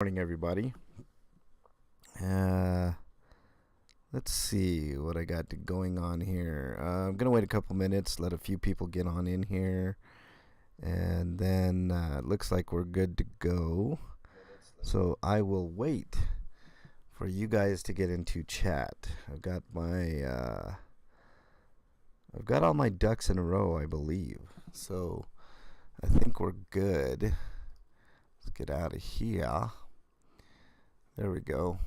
Morning, everybody. Uh, let's see what I got going on here. I'm gonna wait a couple minutes, let a few people get on in here, and then it looks like we're good to go. So I will wait for you guys to get into chat. I've got all my ducks in a row, I believe. So I think we're good. Let's get out of here. There we go.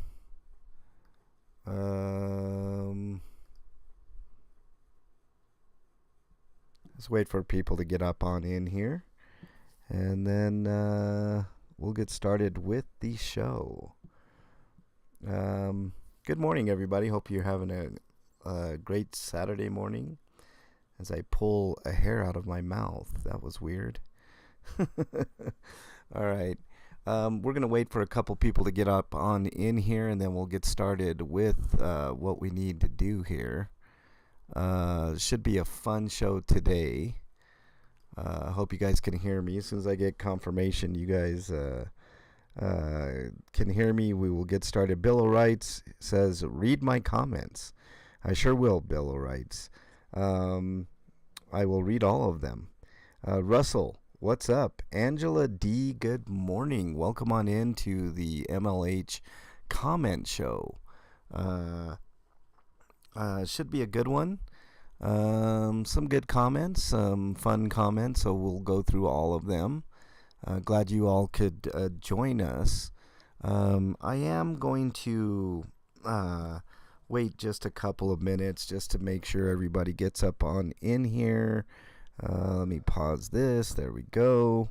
Let's wait for people to get up on in here, and then we'll get started with the show. Good morning, everybody. Hope you're having a great Saturday morning. As I pull a hair out of my mouth, that was weird. All right. We're going to wait for a couple people to get up on in here, and then we'll get started with what we need to do here. Should be a fun show today. Hope you guys can hear me. As soon as I get confirmation you guys can hear me, we will get started. Bill writes, says, read my comments. I sure will, Bill writes. I will read all of them. Russell, what's up? Angela D, good morning. Welcome on in to the MLH Comment Show. Should be a good one. Some good comments, some fun comments, so we'll go through all of them. Glad you all could join us. I am going to wait just a couple of minutes just to make sure everybody gets up on in here. Let me pause this. There we go.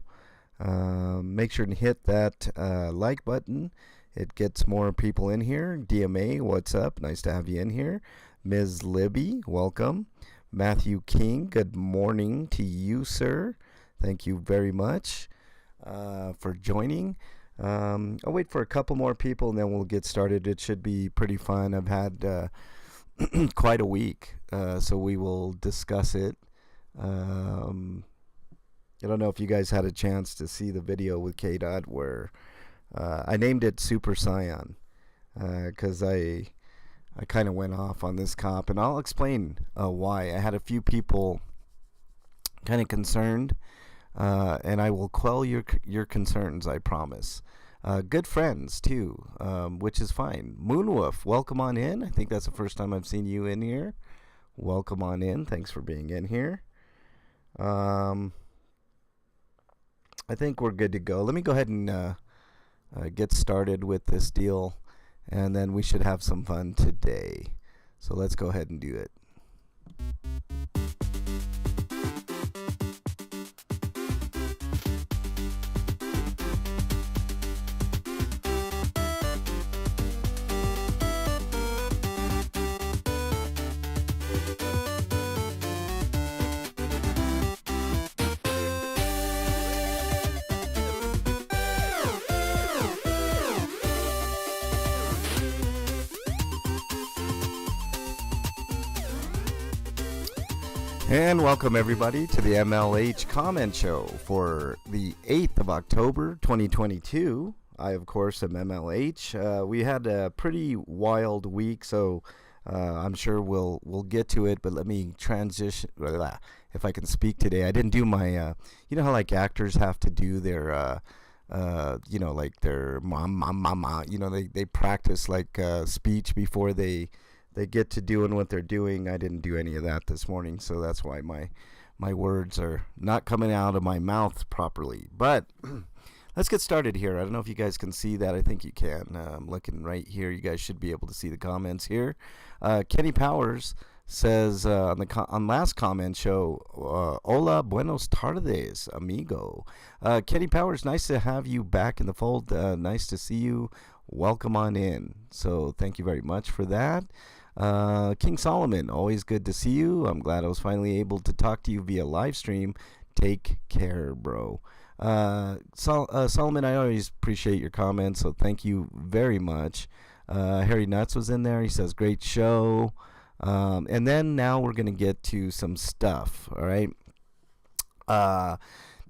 Make sure to hit that like button. It gets more people in here. DMA, what's up? Nice to have you in here. Ms. Libby, welcome. Matthew King, good morning to you, sir. Thank you very much for joining. I'll wait for a couple more people and then we'll get started. It should be pretty fun. I've had quite a week, so we will discuss it. I don't know if you guys had a chance to see the video with K-Dot where I named it Super Scion because I kind of went off on this cop, and I'll explain why. I had a few people kind of concerned, and I will quell your concerns, I promise. Good friends, too, which is fine. Moonwolf, welcome on in. I think that's the first time I've seen you in here. Welcome on in. Thanks for being in here. I think we're good to go. Let me go ahead and get started with this deal, and then we should have some fun today. So let's go ahead and do it. And welcome everybody to the MLH Comment Show for the 8th of October 2022. I, of course, am MLH. We had a pretty wild week, so I'm sure we'll get to it, but let me transition. If I can speak today, I didn't do my, you know how like actors have to do their, like their mama, they practice like speech before they get to doing what they're doing. I didn't do any of that this morning, so that's why my words are not coming out of my mouth properly. But let's get started here. I don't know if you guys can see that. I think you can. I'm looking right here. You guys should be able to see the comments here. Kenny Powers says on last comment show, hola, buenos tardes, amigo. Kenny Powers, nice to have you back in the fold. Nice to see you. Welcome on in. So thank you very much for that. King Solomon, always good to see you. I'm glad I was finally able to talk to you via live stream. Take care, bro. Solomon, I always appreciate your comments, so thank you very much. Harry Nuts was in there. He says, great show. And then now we're going to get to some stuff, all right?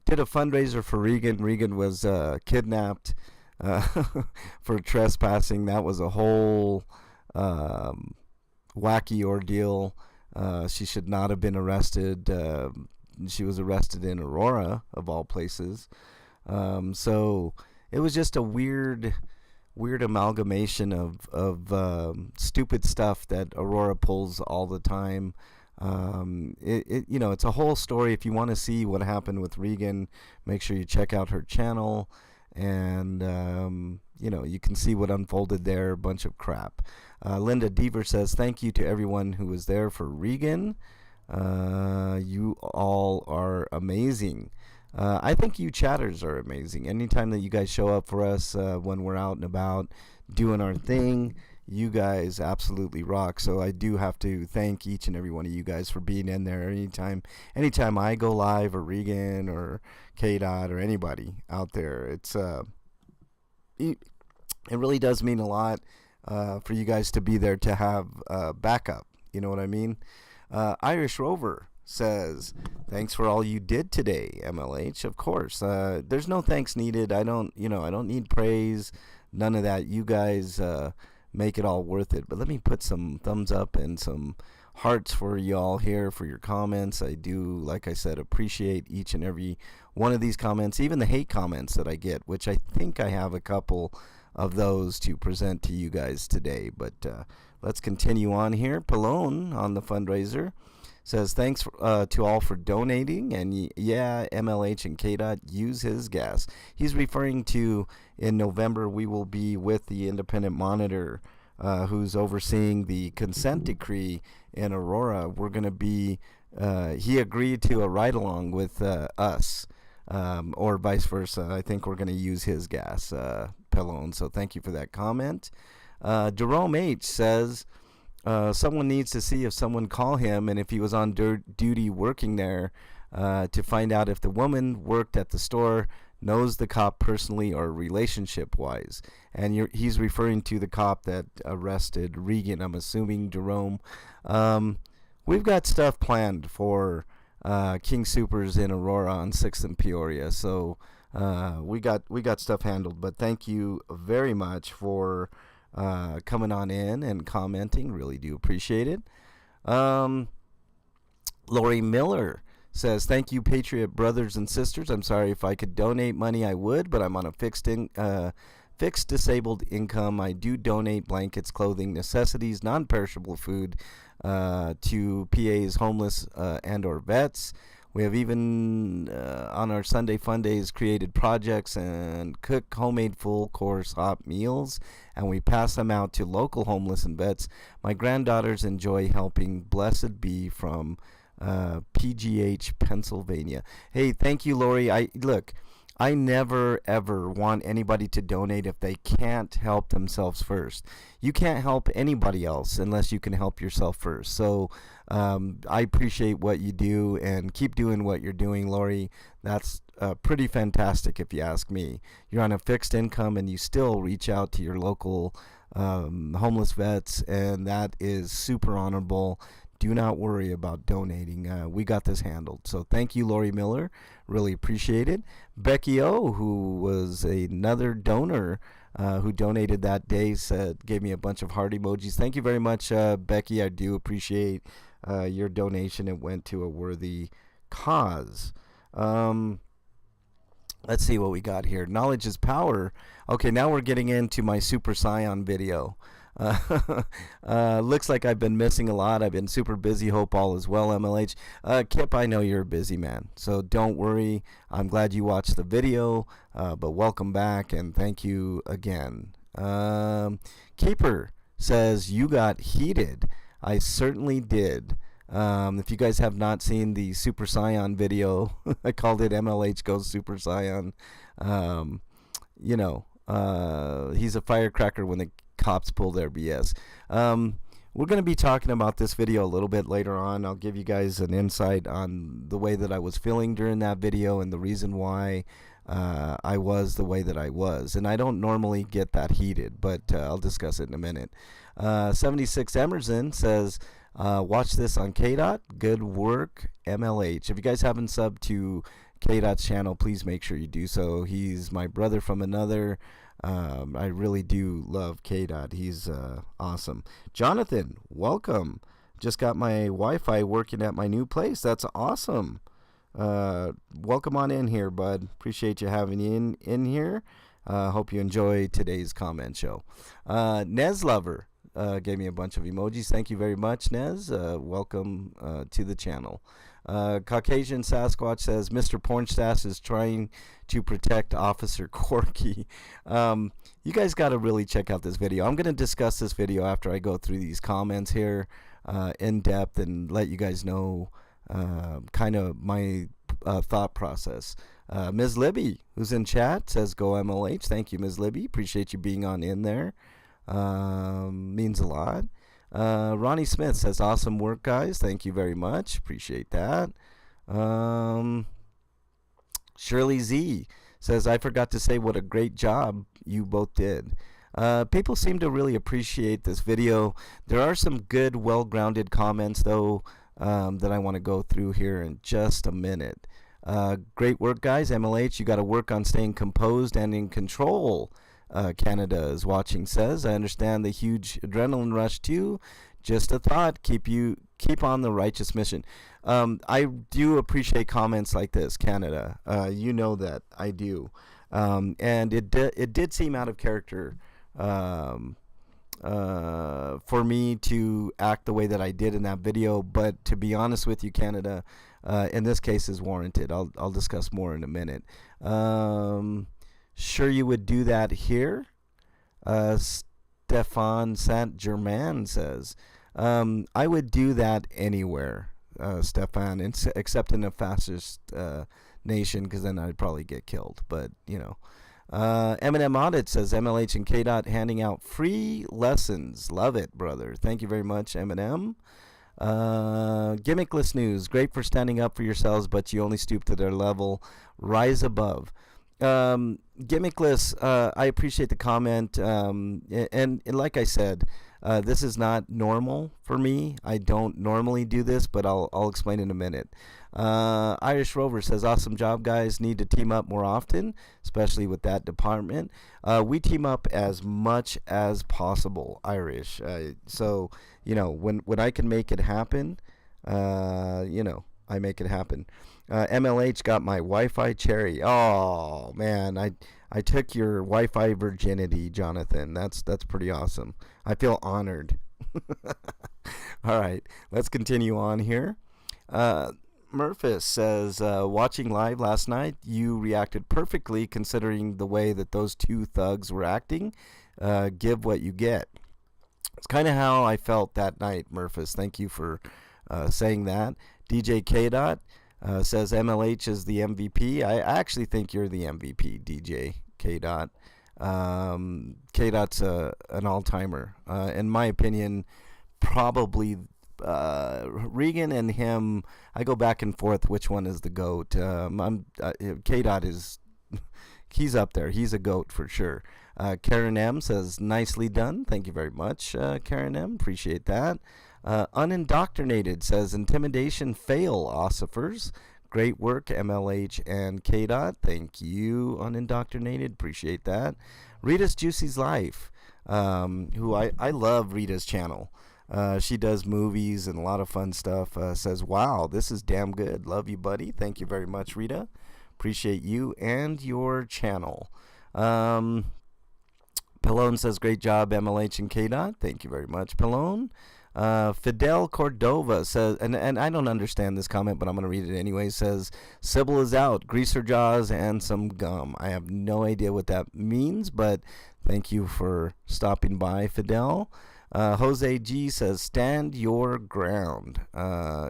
Did a fundraiser for Regan. Regan was kidnapped uh, for trespassing. That was a whole wacky ordeal. She should not have been arrested. She was arrested in Aurora, of all places. So it was just a weird amalgamation of stupid stuff that Aurora pulls all the time. It's a whole story. If you want to see what happened with Regan, make sure you check out her channel, and you can see what unfolded there. A bunch of crap. Linda Deaver says, thank you to everyone who was there for Regan. You all are amazing. I think you chatters are amazing. Anytime that you guys show up for us when we're out and about doing our thing, you guys absolutely rock. So I do have to thank each and every one of you guys for being in there. Anytime I go live, or Regan or K-Dot or anybody out there, it really does mean a lot for you guys to be there, to have backup. You know what I mean? Irish Rover says, thanks for all you did today, MLH. Of course, there's no thanks needed. I don't need praise, none of that. You guys make it all worth it. But let me put some thumbs up and some hearts for y'all here for your comments. I do, like I said, appreciate each and every one of these comments, even the hate comments that I get, which I think I have a couple of those to present to you guys today. But let's continue on here. Pallone on the fundraiser says, thanks to all for donating, and yeah, MLH and KDOT use his gas. He's referring to, in November, we will be with the independent monitor who's overseeing the consent decree in Aurora. We're going to be, he agreed to a ride-along with us, or vice versa. I think we're going to use his gas, Pellone, so thank you for that comment. Jerome H. says, someone needs to see if someone call him and if he was on duty working there, to find out if the woman worked at the store, knows the cop personally or relationship wise. And he's referring to the cop that arrested Regan, I'm assuming, Jerome. We've got stuff planned for King Supers in Aurora on 6th and Peoria, so we got stuff handled. But thank you very much for coming on in and commenting. Really do appreciate it. Lori Miller says, thank you, Patriot brothers and sisters. I'm sorry, if I could donate money, I would, but I'm on a fixed disabled income. I do donate blankets, clothing, necessities, non-perishable food to PA's homeless and or vets. We have even, on our Sunday Fun Days, created projects and cook homemade full-course hot meals, and we pass them out to local homeless and vets. My granddaughters enjoy helping. Blessed be, from PGH, Pennsylvania. Hey, thank you, Lori. I never, ever want anybody to donate if they can't help themselves first. You can't help anybody else unless you can help yourself first. So I appreciate what you do, and keep doing what you're doing, Lori. That's pretty fantastic if you ask me. You're on a fixed income and you still reach out to your local homeless vets, and that is super honorable. Do not worry about donating. We got this handled. So thank you, Lori Miller. Really appreciate it. Becky O, who was another donor who donated that day, gave me a bunch of heart emojis. Thank you very much, Becky. I do appreciate your donation. It went to a worthy cause. Let's see what we got here. Knowledge is power. Okay, now we're getting into my Super Scion video. Looks like I've been missing a lot. I've been super busy. Hope all is well, MLH. Kip, I know you're a busy man, so don't worry. I'm glad you watched the video, but welcome back, and thank you again. Keeper says, you got heated. I certainly did. If you guys have not seen the Super Scion video, I called it MLH Goes Super Scion. He's a firecracker when the cops pull their BS. We're going to be talking about this video a little bit later on. I'll give you guys an insight on the way that I was feeling during that video and the reason why I was the way that I was. And I don't normally get that heated, but I'll discuss it in a minute. 76 Emerson says, watch this on KDOT. Good work, MLH. If you guys haven't subbed to KDOT's channel, please make sure you do so. He's my brother from another. I really do love K-Dot. He's awesome. Jonathan, welcome. Just got my Wi-Fi working at my new place. That's awesome. Welcome on in here, bud. Appreciate you having you in here. Hope you enjoy today's comment show. Nez Lover gave me a bunch of emojis. Thank you very much, Nez. Welcome to the channel. Caucasian Sasquatch says Mr. Pornstash is trying to protect Officer Corky. You guys got to really check out this video. I'm going to discuss this video after I go through these comments here in depth and let you guys know kind of my thought process. Ms. Libby, who's in chat, says go MLH. Thank you, Ms. Libby. Appreciate you being on in there. Means a lot. Ronnie Smith says awesome work, guys. Thank you very much. Appreciate that. Shirley Z says I forgot to say what a great job you both did. People seem to really appreciate this video. There are some good, well-grounded comments though that I want to go through here in just a minute. Great work, guys. MLH, you got to work on staying composed and in control. Canada is watching, says. I understand the huge adrenaline rush too. Just a thought. Keep on the righteous mission. I do appreciate comments like this, Canada. You know that I do. And it did seem out of character for me to act the way that I did in that video. But to be honest with you, Canada, in this case is warranted. I'll discuss more in a minute. Sure you would do that here? Stefan Saint-Germain says, I would do that anywhere, Stefan, except in a fascist nation, because then I'd probably get killed. But, you know. Eminem Audit says, MLH and K-Dot handing out free lessons. Love it, brother. Thank you very much, Eminem. Gimmickless News, great for standing up for yourselves, but you only stoop to their level. Rise above. Gimmickless, I appreciate the comment, and like I said, this is not normal for me. I don't normally do this, but I'll explain in a minute. Irish Rover says, awesome job, guys. Need to team up more often, especially with that department. We team up as much as possible, Irish. So, you know, when I can make it happen, you know, I make it happen. MLH got my Wi-Fi cherry. Oh man, I took your Wi-Fi virginity, Jonathan. That's pretty awesome. I feel honored. All right, let's continue on here. Murphys says, watching live last night, you reacted perfectly considering the way that those two thugs were acting. Give what you get. It's kind of how I felt that night, Murphys. Thank you for saying that. DJ K-Dot says MLH is the MVP. I actually think you're the MVP, DJ K-Dot. K-Dot's an all-timer. In my opinion, probably Regan and him, I go back and forth which one is the GOAT. K-Dot is, he's up there. He's a GOAT for sure. Karen M says, nicely done. Thank you very much, Karen M. Appreciate that. Unindoctrinated says, intimidation fail, ossifers. Great work, MLH and K-Dot. Thank you, Unindoctrinated. Appreciate that. Rita's Juicy's Life, who I love Rita's channel. She does movies and a lot of fun stuff. Says, wow, this is damn good. Love you, buddy. Thank you very much, Rita. Appreciate you and your channel. Pallone says, great job, MLH and K-Dot. Thank you very much, Pallone. Fidel Cordova says, and I don't understand this comment, but I'm going to read it anyway, says, Sybil is out, greaser jaws, and some gum. I have no idea what that means, but thank you for stopping by, Fidel. Jose G says, stand your ground.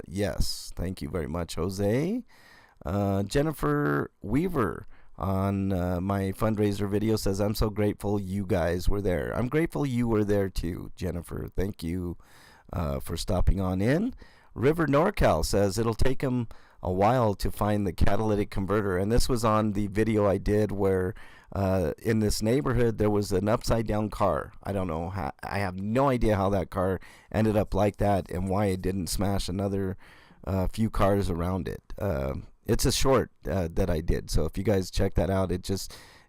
Yes, thank you very much, Jose. Jennifer Weaver on my fundraiser video says, I'm so grateful you guys were there. I'm grateful you were there too, Jennifer. Thank you for stopping on in. River NorCal says it'll take him a while to find the catalytic converter. And this was on the video I did where in this neighborhood there was an upside down car. I don't know how, I have no idea how that car ended up like that and why it didn't smash another few cars around it. It's a short that I did, so if you guys check that out, it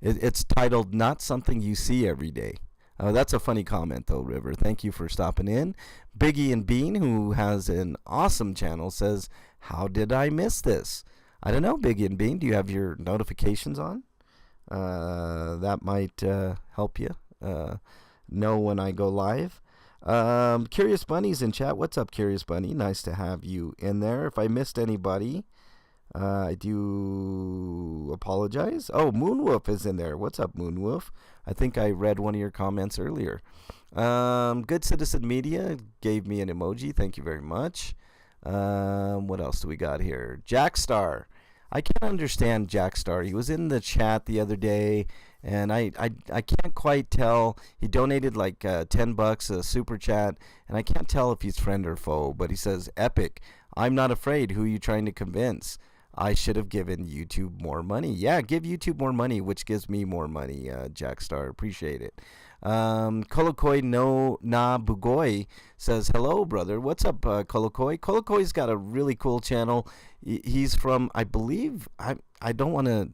It's titled "Not Something You See Every Day." That's a funny comment, though, River. Thank you for stopping in. Biggie and Bean, who has an awesome channel, says, "How did I miss this?" I don't know, Biggie and Bean. Do you have your notifications on? That might help you know when I go live. Curious Bunny's in chat. What's up, Curious Bunny? Nice to have you in there. If I missed anybody, I do apologize. Oh, Moonwolf is in there. What's up, Moonwolf? I think I read one of your comments earlier. Good Citizen Media gave me an emoji. Thank you very much. What else do we got here? Jackstar. I can't understand Jackstar. He was in the chat the other day, and I can't quite tell. He donated like $10 a super chat, and I can't tell if he's friend or foe. But he says, "Epic. I'm not afraid. Who are you trying to convince? I should have given YouTube more money." Yeah, give YouTube more money, which gives me more money, Jackstar. Appreciate it. Kolokoi no na Bugoy says, "Hello, brother." What's up, Kolokoi? Kolokoi's got a really cool channel. He's from, I believe, I don't want to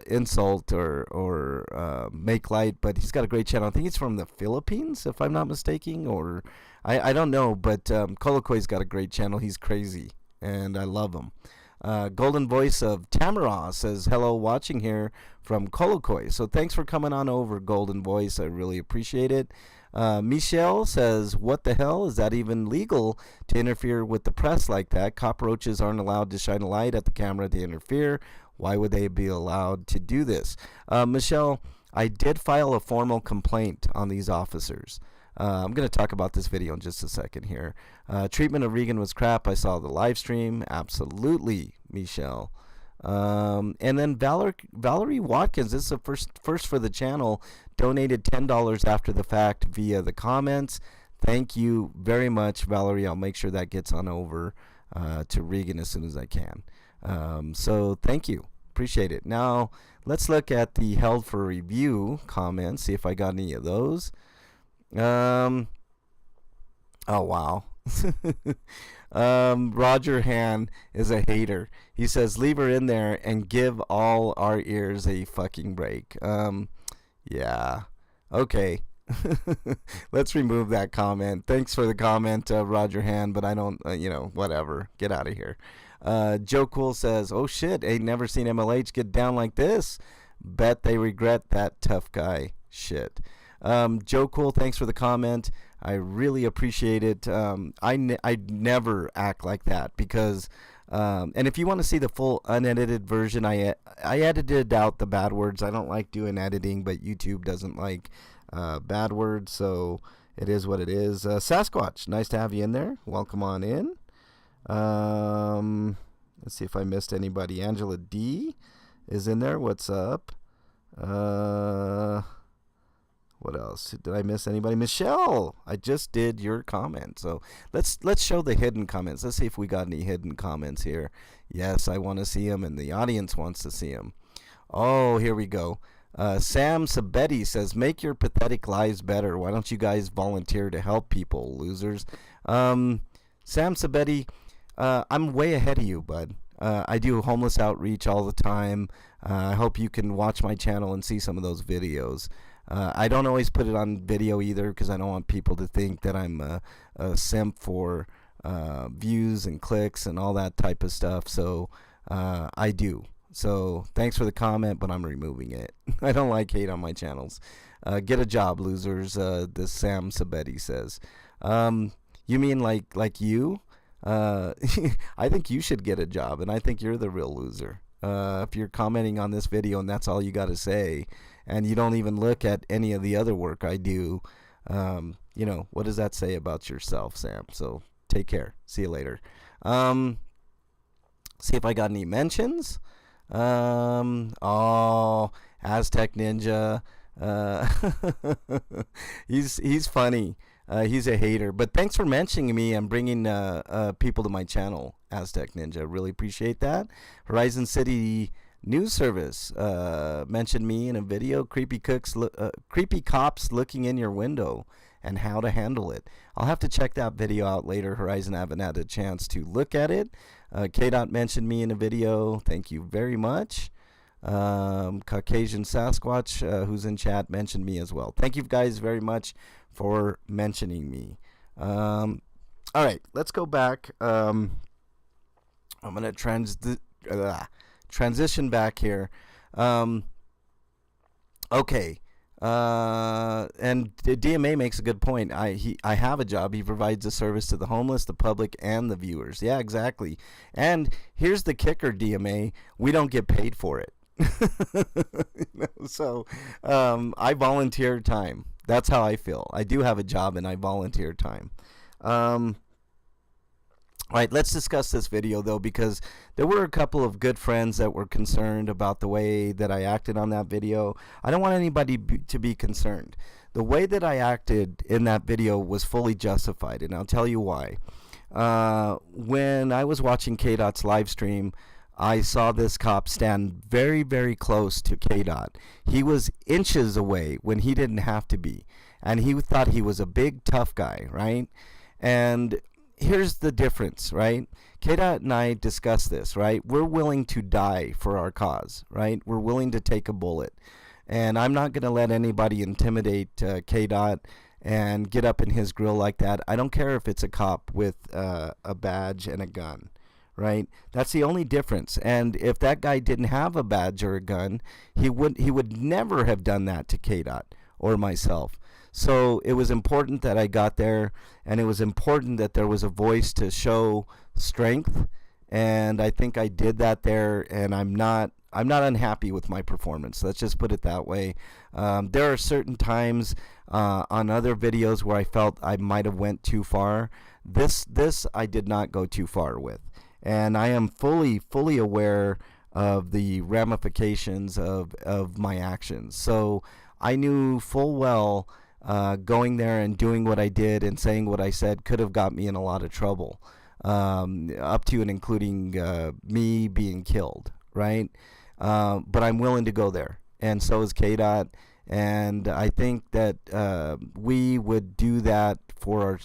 insult or make light, but he's got a great channel. I think he's from the Philippines, if I'm not mistaken, or I don't know, but Kolokoi's got a great channel. He's crazy, and I love him. Golden Voice of Tamara says, "Hello, watching here from Kolokoi." So thanks for coming on over, Golden Voice. I really appreciate it. Michelle says, "What the hell? Is that even legal to interfere with the press like that? Cockroaches aren't allowed to shine a light at the camera to interfere. Why would they be allowed to do this?" Michelle, I did file a formal complaint on these officers. I'm going to talk about this video in just a second here. Treatment of Regan was crap. I saw the live stream. Absolutely, Michelle. And then Valerie Watkins, this is the first for the channel, donated $10 after the fact via the comments. Thank you very much, Valerie. I'll make sure that gets on over to Regan as soon as I can. So thank you. Appreciate it. Now, let's look at the held for review comments, see if I got any of those. Oh, wow. Roger Han is a hater. He says, "Leave her in there and give all our ears a fucking break." Yeah. Okay. Let's remove that comment. Thanks for the comment, Roger Han, but I don't, whatever. Get out of here. Joe Cool says, "Oh shit, ain't never seen MLH get down like this. Bet they regret that tough guy shit." Joe Cool, thanks for the comment. I really appreciate it. I never act like that because, and if you want to see the full unedited version, I edited out the bad words. I don't like doing editing, but YouTube doesn't like bad words, so it is what it is. Sasquatch, nice to have you in there. Welcome on in. Let's see if I missed anybody. Angela D is in there. What's up? What else? Did I miss anybody? Michelle, I just did your comment. So let's show the hidden comments. Let's see if we got any hidden comments here. Yes, I want to see them, and the audience wants to see them. Oh, here we go. Sam Sabetti says, "Make your pathetic lives better. Why don't you guys volunteer to help people, losers?" Sam Sabetti, I'm way ahead of you, bud. I do homeless outreach all the time. I hope you can watch my channel and see some of those videos. I don't always put it on video either because I don't want people to think that I'm a simp for views and clicks and all that type of stuff. So I do. So thanks for the comment, but I'm removing it. I don't like hate on my channels. Get a job, losers, this Sam Sabetti says. You mean like you? I think you should get a job, and I think you're the real loser. If you're commenting on this video and that's all you got to say, and you don't even look at any of the other work I do, what does that say about yourself, Sam? So take care. See you later. See if I got any mentions. Oh, Aztec Ninja. He's funny. He's a hater. But thanks for mentioning me and bringing people to my channel, Aztec Ninja. Really appreciate that. Horizon City News Service mentioned me in a video. Creepy cops looking in your window and how to handle it. I'll have to check that video out later. Horizon, I haven't had a chance to look at it. K-Dot mentioned me in a video. Thank you very much. Caucasian Sasquatch, who's in chat, mentioned me as well. Thank you guys very much for mentioning me. All right, let's go back. I'm going to transition back here. Okay. And DMA makes a good point. I have a job. He provides a service to the homeless, the public, and the viewers. Yeah, exactly. And here's the kicker, DMA. We don't get paid for it. So I volunteer time. That's how I feel. I do have a job and I volunteer time. All right, let's discuss this video, though, because there were a couple of good friends that were concerned about the way that I acted on that video. I don't want anybody to be concerned. The way that I acted in that video was fully justified, and I'll tell you why. When I was watching KDOT's live stream, I saw this cop stand very, very close to KDOT. He was inches away when he didn't have to be, and he thought he was a big, tough guy, right? And here's the difference, right? KDOT and I discussed this, right? We're willing to die for our cause, right? We're willing to take a bullet. And I'm not going to let anybody intimidate KDOT and get up in his grill like that. I don't care if it's a cop with a badge and a gun, right? That's the only difference. And if that guy didn't have a badge or a gun, he would never have done that to KDOT or myself. So it was important that I got there, and it was important that there was a voice to show strength, and I think I did that there, and I'm not unhappy with my performance. Let's just put it that way. There are certain times on other videos where I felt I might have went too far. This I did not go too far with, and I am fully aware of the ramifications of my actions. So I knew full well going there and doing what I did and saying what I said could have got me in a lot of trouble, up to and including me being killed, right? But I'm willing to go there, and so is KDOT, and I think that we would do that for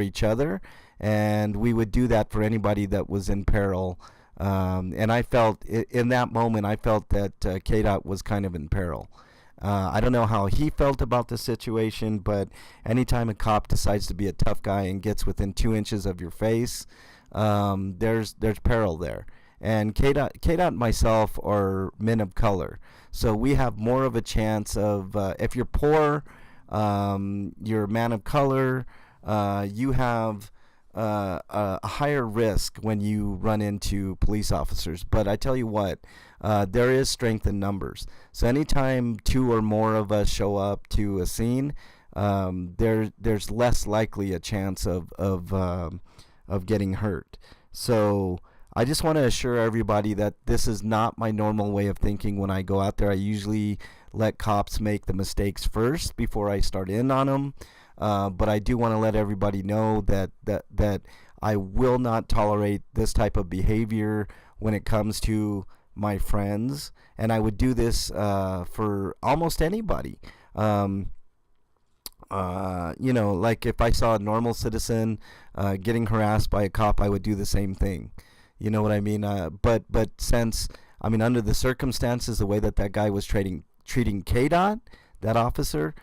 each other, and we would do that for anybody that was in peril. And I felt, in that moment, I felt that KDOT was kind of in peril. I don't know how he felt about the situation, but anytime a cop decides to be a tough guy and gets within 2 inches of your face, there's peril there. And KDOT and myself are men of color, so we have more of a chance of, if you're poor, you're a man of color, you have a higher risk when you run into police officers. But I tell you what, there is strength in numbers. So anytime 2 or more of us show up to a scene, there's less likely a chance of getting hurt. So I just want to assure everybody that this is not my normal way of thinking when I go out there. I usually let cops make the mistakes first before I start in on them. But I do want to let everybody know that I will not tolerate this type of behavior when it comes to my friends, and I would do this for almost anybody. Like if I saw a normal citizen getting harassed by a cop, I would do the same thing. You know what I mean? But since, I mean, under the circumstances, the way that guy was treating KDOT, that officer,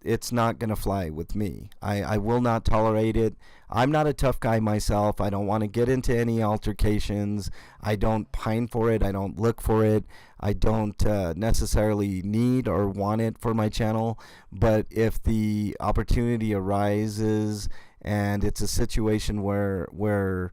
it's not going to fly with me. I will not tolerate it. I'm not a tough guy myself. I don't want to get into any altercations. I don't pine for it. I don't look for it. I don't necessarily need or want it for my channel. But if the opportunity arises and it's a situation where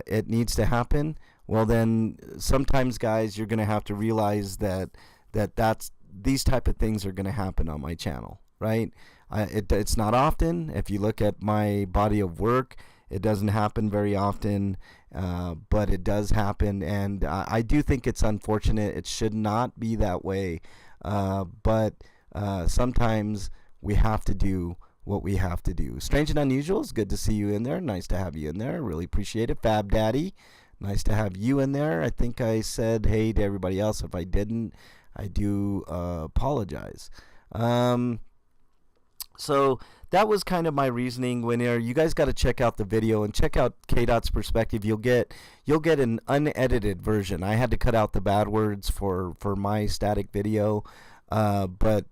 it needs to happen, well then sometimes, guys, you're going to have to realize that's these type of things are going to happen on my channel, right? It's not often. If you look at my body of work, it doesn't happen very often, but it does happen, and I do think it's unfortunate. It should not be that way, but sometimes we have to do what we have to do. Strange and Unusual, it's good to see you in there. Nice to have you in there. Really appreciate it. Fab Daddy, nice to have you in there. I think I said hey to everybody else. If I didn't, I do apologize. So that was kind of my reasoning. When you guys got to check out the video and check out KDOT's perspective. You'll get an unedited version. I had to cut out the bad words for my static video, but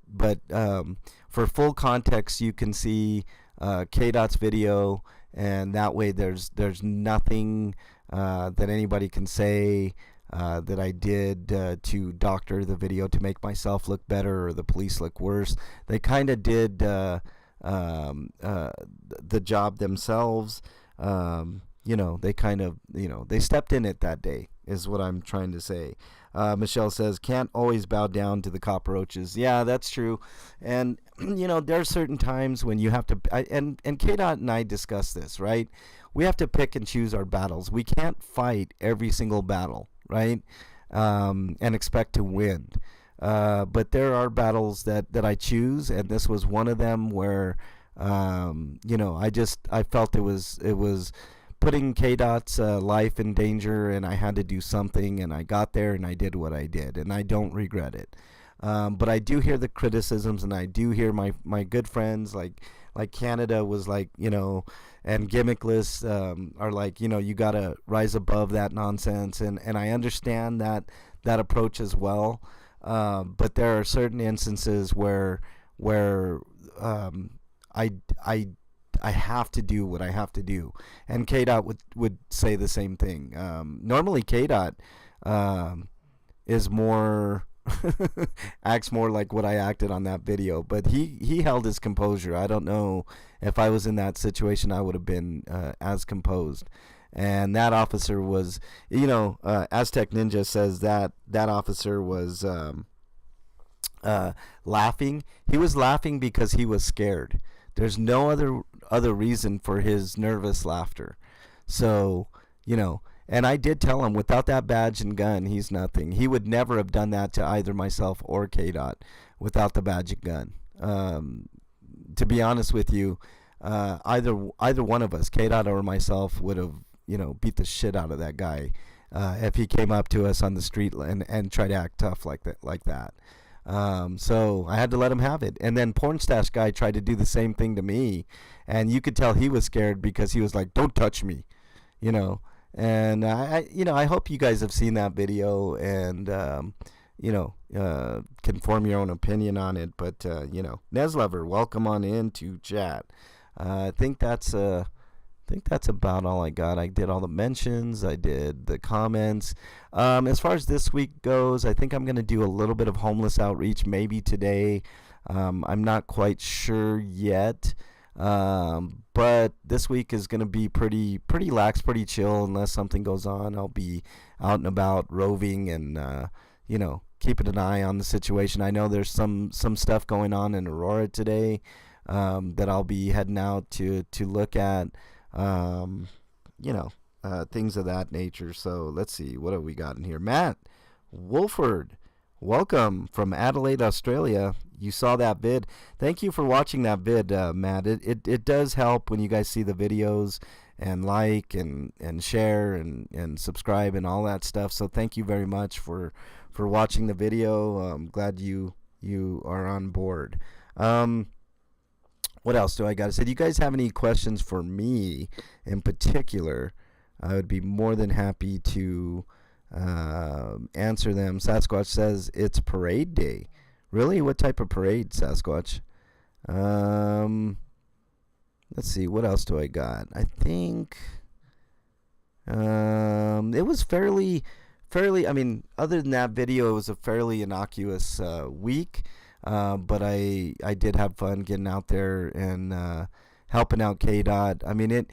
for full context, you can see KDOT's video, and that way there's nothing that anybody can say that I did to doctor the video to make myself look better or the police look worse. They kind of did the job themselves. They kind of, they stepped in it that day, is what I'm trying to say. Michelle says, can't always bow down to the cockroaches. Yeah, that's true. And, there are certain times when you have to, and KDOT and I discussed this, right? We have to pick and choose our battles. We can't fight every single battle, right? And expect to win. But there are battles that I choose, and this was one of them where, I felt it was putting KDOT's life in danger, and I had to do something, and I got there and I did what I did, and I don't regret it. But I do hear the criticisms, and I do hear my good friends like Canada was like, and Gimmickless are like, you gotta rise above that nonsense, and I understand that approach as well. But there are certain instances where I have to do what I have to do, and KDOT would say the same thing. Normally KDOT is more acts more like what I acted on that video, but he held his composure. I don't know if I was in that situation, I would have been as composed. And that officer was, Aztec Ninja says that officer was laughing. He was laughing because he was scared. There's no other reason for his nervous laughter. So, and I did tell him, without that badge and gun, he's nothing. He would never have done that to either myself or KDOT without the badge and gun. To be honest with you, either one of us, KDOT or myself, would have, beat the shit out of that guy if he came up to us on the street and tried to act tough like that. So I had to let him have it. And then Porn Stash guy tried to do the same thing to me, and you could tell he was scared because he was like, "Don't touch me," And I hope you guys have seen that video and can form your own opinion on it. But Neslover, welcome on in to chat. I think that's about all I got. I did all the mentions. I did the comments. As far as this week goes, I think I'm going to do a little bit of homeless outreach maybe today. I'm not quite sure yet. But this week is going to be pretty lax, pretty chill unless something goes on. I'll be out and about roving and, keeping an eye on the situation. I know there's some stuff going on in Aurora today that I'll be heading out to look at. Things of that nature. So let's see, what have we got in here? Matt Wolford, welcome from Adelaide, Australia. You saw that vid. Thank you for watching that vid, Matt. It does help when you guys see the videos and like and share and subscribe and all that stuff. So thank you very much for watching the video. I'm glad you are on board. What else do I got to say? Do you guys have any questions for me in particular? I would be more than happy to answer them. Sasquatch says it's parade day. Really? What type of parade, Sasquatch? Let's see. What else do I got? I think it was fairly. I mean, other than that video, it was a fairly innocuous week. But I did have fun getting out there and helping out KDOT. I mean,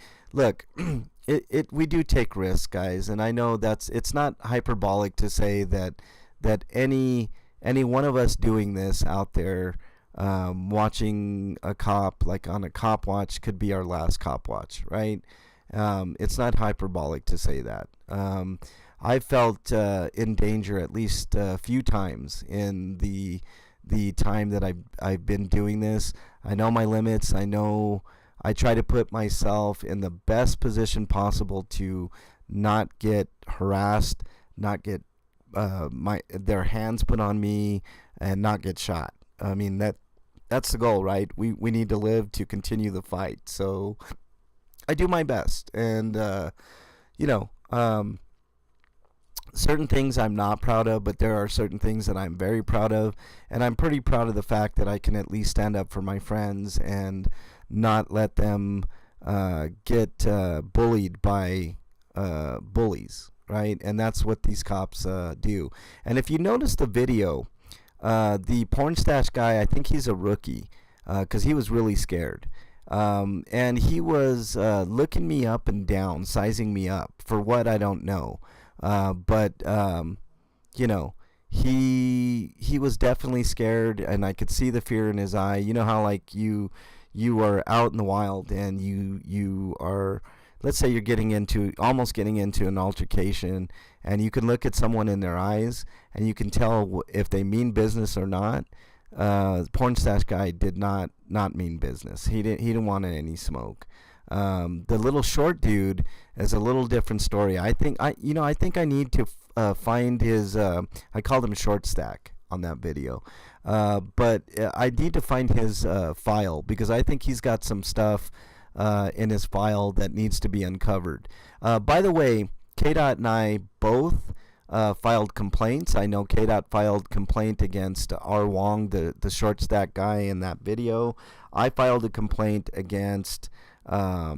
we do take risks, guys, and I know it's not hyperbolic to say that any one of us doing this out there, watching a cop, like on a cop watch, could be our last cop watch, right? It's not hyperbolic to say that. I felt in danger at least a few times in the time that I've been doing this. I know my limits. I try to put myself in the best position possible to not get harassed, not get their hands put on me, and not get shot. I mean, that's the goal, right? We need to live to continue the fight. So I do my best, and you know, certain things I'm not proud of, but there are certain things that I'm very proud of, and I'm pretty proud of the fact that I can at least stand up for my friends and not let them get bullied by bullies, right? And that's what these cops do. And if you notice the video, the porn stash guy, I think he's a rookie, because he was really scared. And he was looking me up and down, sizing me up for what I don't know. But you know, he was definitely scared, and I could see the fear in his eye. You know how like you are out in the wild and you are, let's say you're almost getting into an altercation, and you can look at someone in their eyes and you can tell if they mean business or not. Porn stash guy did not mean business. He didn't want any smoke. The little short dude is a little different story. I think I need to find his. I called him Short Stack on that video, but I need to find his file, because I think he's got some stuff in his file that needs to be uncovered. By the way, KDOT and I both filed complaints. I know KDOT filed complaint against R. Wong, the Short Stack guy in that video. I filed a complaint against. I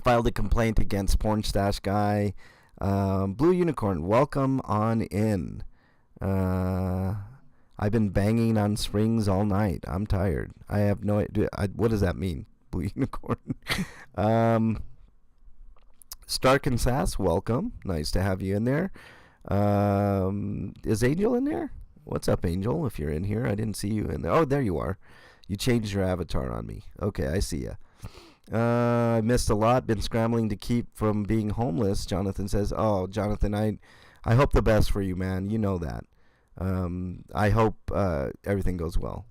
filed a complaint against Porn Stash Guy. Blue Unicorn, welcome on in. I've been banging on springs all night. I'm tired. I have no idea. What does that mean, Blue Unicorn? Stark and Sass, welcome. Nice to have you in there. Is Angel in there? What's up, Angel? If you're in here, I didn't see you in there. Oh, there you are. You changed your avatar on me. Okay, I see ya. I missed a lot. Been scrambling to keep from being homeless. Jonathan says, "Oh, Jonathan, I hope the best for you, man. You know that. I hope everything goes well.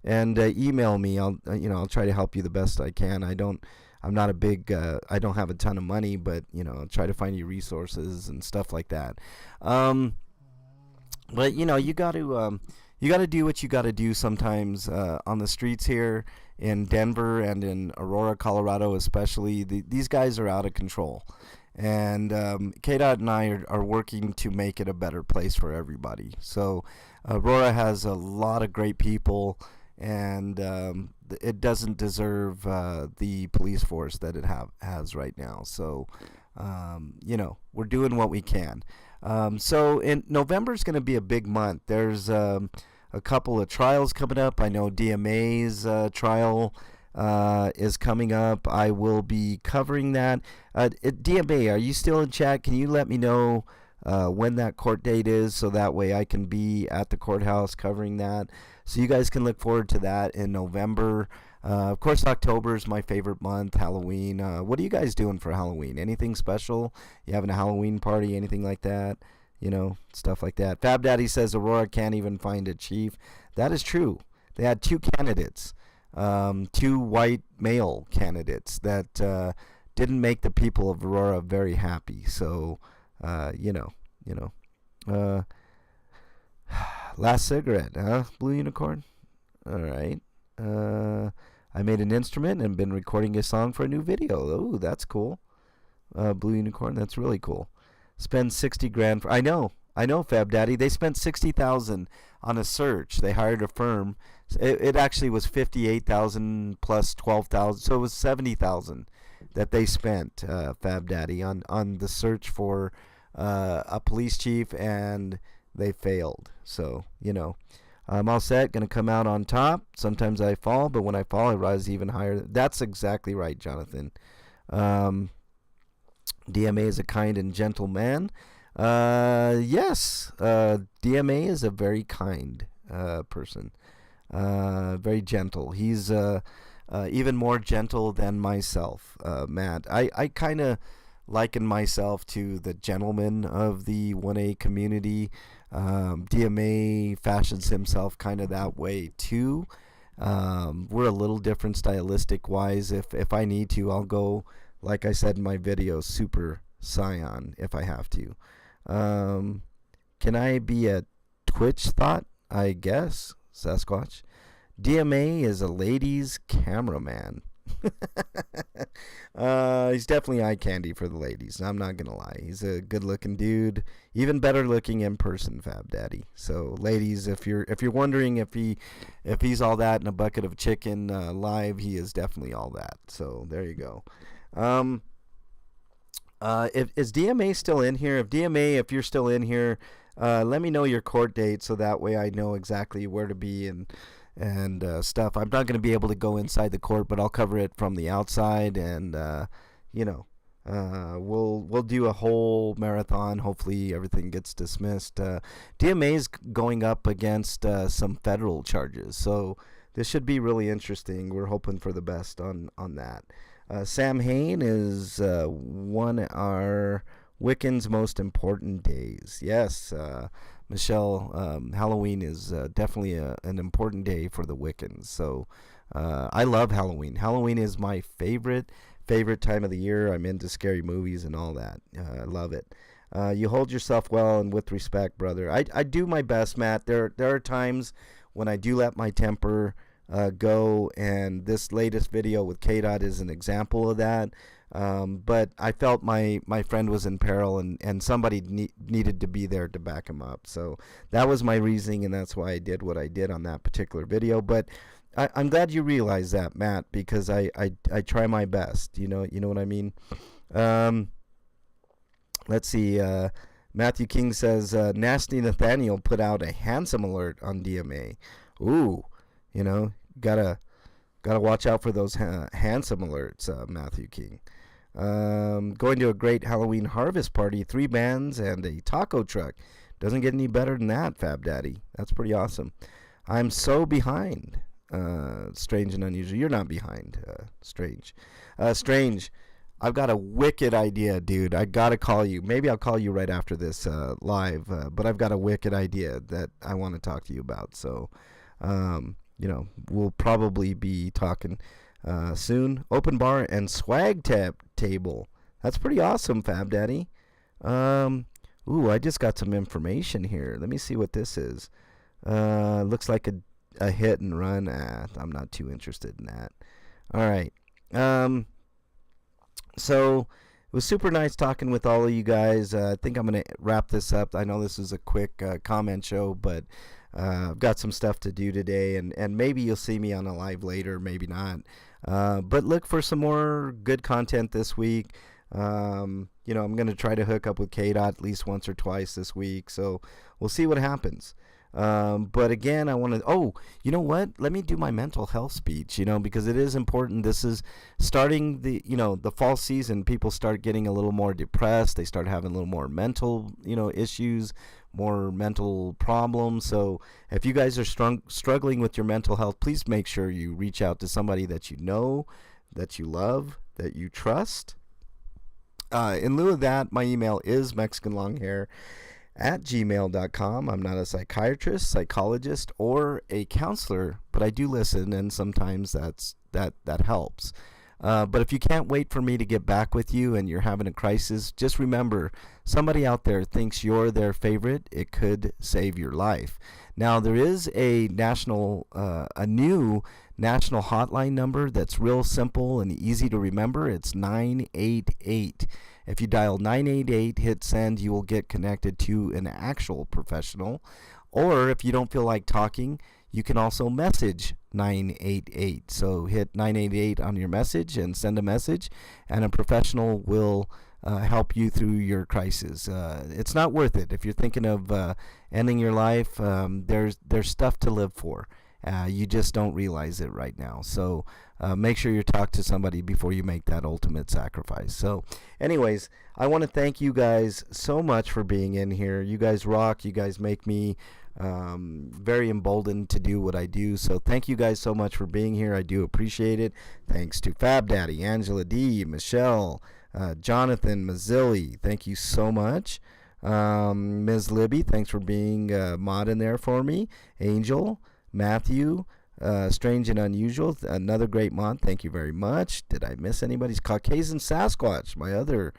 And email me. I'll try to help you the best I can. I'm not a big. I don't have a ton of money, but I'll try to find you resources and stuff like that. But you got to do what you got to do sometimes on the streets here in Denver and in Aurora, Colorado, especially. These guys are out of control, and KDOT and I are working to make it a better place for everybody. So Aurora has a lot of great people, and it doesn't deserve the police force that it has right now. So we're doing what we can. So in November is going to be a big month. There's a couple of trials coming up. I know DMA's trial is coming up. I will be covering that. DMA, are you still in chat? Can you let me know when that court date is, so that way I can be at the courthouse covering that? So you guys can look forward to that in November. Of course, October is my favorite month, Halloween. What are you guys doing for Halloween? Anything special? You having a Halloween party, anything like that? Stuff like that. Fab Daddy says Aurora can't even find a chief. That is true. They had two candidates, two white male candidates that didn't make the people of Aurora very happy. So, last cigarette, huh, Blue Unicorn? All right. I made an instrument and been recording a song for a new video. Oh, that's cool. Blue Unicorn, that's really cool. Spend 60 grand for, I know, Fab Daddy. They spent 60,000 on a search. They hired a firm. It actually was 58,000 plus 12,000, so it was 70,000 that they spent, Fab Daddy, on the search for a police chief, and they failed. So I'm all set. Gonna come out on top. Sometimes I fall, but when I fall, I rise even higher. That's exactly right, Jonathan. DMA is a kind and gentle man. Yes, DMA is a very kind person. Very gentle. He's even more gentle than myself, Matt. I kind of liken myself to the gentleman of the 1A community. DMA fashions himself kind of that way too. We're a little different stylistic wise. If I need to, I'll go, like I said in my video, Super Saiyan if I have to. Can I be a Twitch thought? I guess. Sasquatch. DMA is a ladies' cameraman. He's definitely eye candy for the ladies. I'm not gonna lie. He's a good-looking dude, even better looking in person, Fab Daddy. So, ladies, if you're wondering if he's all that in a bucket of chicken live, he is definitely all that. So there you go. Is DMA still in here? If you're still in here, let me know your court date so that way I know exactly where to be and stuff. I'm not going to be able to go inside the court, but I'll cover it from the outside, and we'll do a whole marathon. Hopefully everything gets dismissed. DMA is going up against some federal charges, so this should be really interesting. We're hoping for the best on that. Sam Hain is one of our Wiccan's most important days. Yes, Michelle, Halloween is definitely an important day for the Wiccans. So I love Halloween. Halloween is my favorite time of the year. I'm into scary movies and all that. I love it. You hold yourself well and with respect, brother. I do my best, Matt. There are times when I do let my temper go, and this latest video with KDOT is an example of that. But I felt my friend was in peril, and somebody needed to be there to back him up. So that was my reasoning, and that's why I did what I did on that particular video. But I'm glad you realize that, Matt, because I try my best. You know what I mean? Let's see. Matthew King says, Nasty Nathaniel put out a handsome alert on DMA. Ooh, gotta watch out for those handsome alerts, Matthew King. Going to a great Halloween harvest party, 3 bands and a taco truck. Doesn't get any better than that, Fab Daddy. That's pretty awesome. I'm so behind. Strange and unusual. You're not behind, Strange. Strange, I've got a wicked idea, dude. I gotta call you. Maybe I'll call you right after this live. But I've got a wicked idea that I want to talk to you about. So, we'll probably be talking soon. Open bar and swag table. That's pretty awesome, Fab Daddy. Ooh, I just got some information here. Let me see what this is. Looks like a hit and run. I'm not too interested in that. All right. So it was super nice talking with all of you guys. I think I'm going to wrap this up. I know this is a quick comment show, but I've got some stuff to do today, and maybe you'll see me on a live later, maybe not. But look for some more good content this week. I'm going to try to hook up with KDOT at least once or twice this week, so we'll see what happens. But again, I want to, you know what? Let me do my mental health speech, because it is important. This is starting the fall season. People start getting a little more depressed. They start having a little more mental, issues, more mental problems. So if you guys are struggling with your mental health, please make sure you reach out to somebody that you know, that you love, that you trust. In lieu of that, my email is mexicanlonghair@gmail.com. I'm not a psychiatrist, psychologist, or a counselor, but I do listen, and sometimes that helps. But if you can't wait for me to get back with you and you're having a crisis, just remember, somebody out there thinks you're their favorite. It could save your life. Now, there is a new national hotline number that's real simple and easy to remember. It's 988. If you dial 988, hit send, you will get connected to an actual professional. Or if you don't feel like talking, you can also message 988. So hit 988 on your message and send a message, and a professional will help you through your crisis. It's not worth it. If you're thinking of ending your life, there's stuff to live for. You just don't realize it right now. So make sure you talk to somebody before you make that ultimate sacrifice. So anyways, I want to thank you guys so much for being in here. You guys rock. You guys make me very emboldened to do what I do. So thank you guys so much for being here. I do appreciate it. Thanks to Fab Daddy, Angela D, Michelle, Jonathan, Mazzilli. Thank you so much. Ms. Libby, thanks for being mod in there for me. Angel, Matthew, Strange and Unusual, another great mod. Thank you very much. Did I miss anybody's Caucasian Sasquatch, my other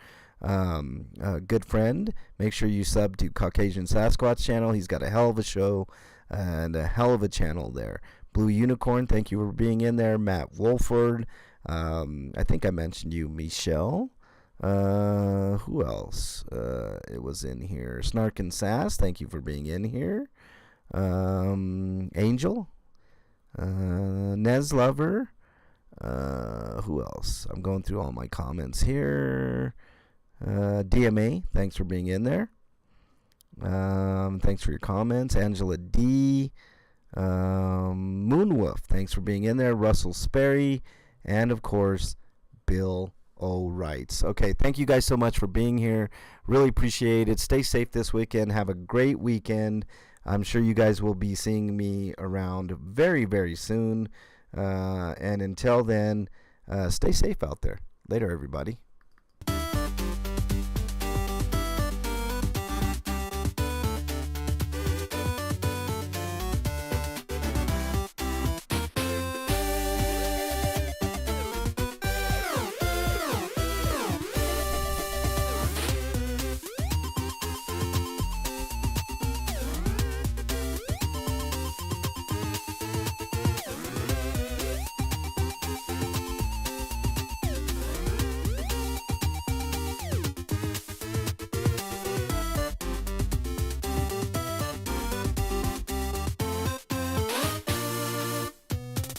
good friend? Make sure you sub to Caucasian Sasquatch channel. He's got a hell of a show. and a hell of a channel there. Blue Unicorn, thank you for being in there. Matt Wolford, I think I mentioned you, Michelle. Who else? It was in here. Snark and Sass, thank you for being in here. Angel, Nez Lover. Who else? I'm going through all my comments here. DMA, thanks for being in there. Thanks for your comments. Angela D. Moonwolf, thanks for being in there. Russell Sperry, and of course, Bill O'Wrights. Okay, thank you guys so much for being here. Really appreciate it. Stay safe this weekend. Have a great weekend. I'm sure you guys will be seeing me around very, very soon. And until then, stay safe out there. Later, everybody.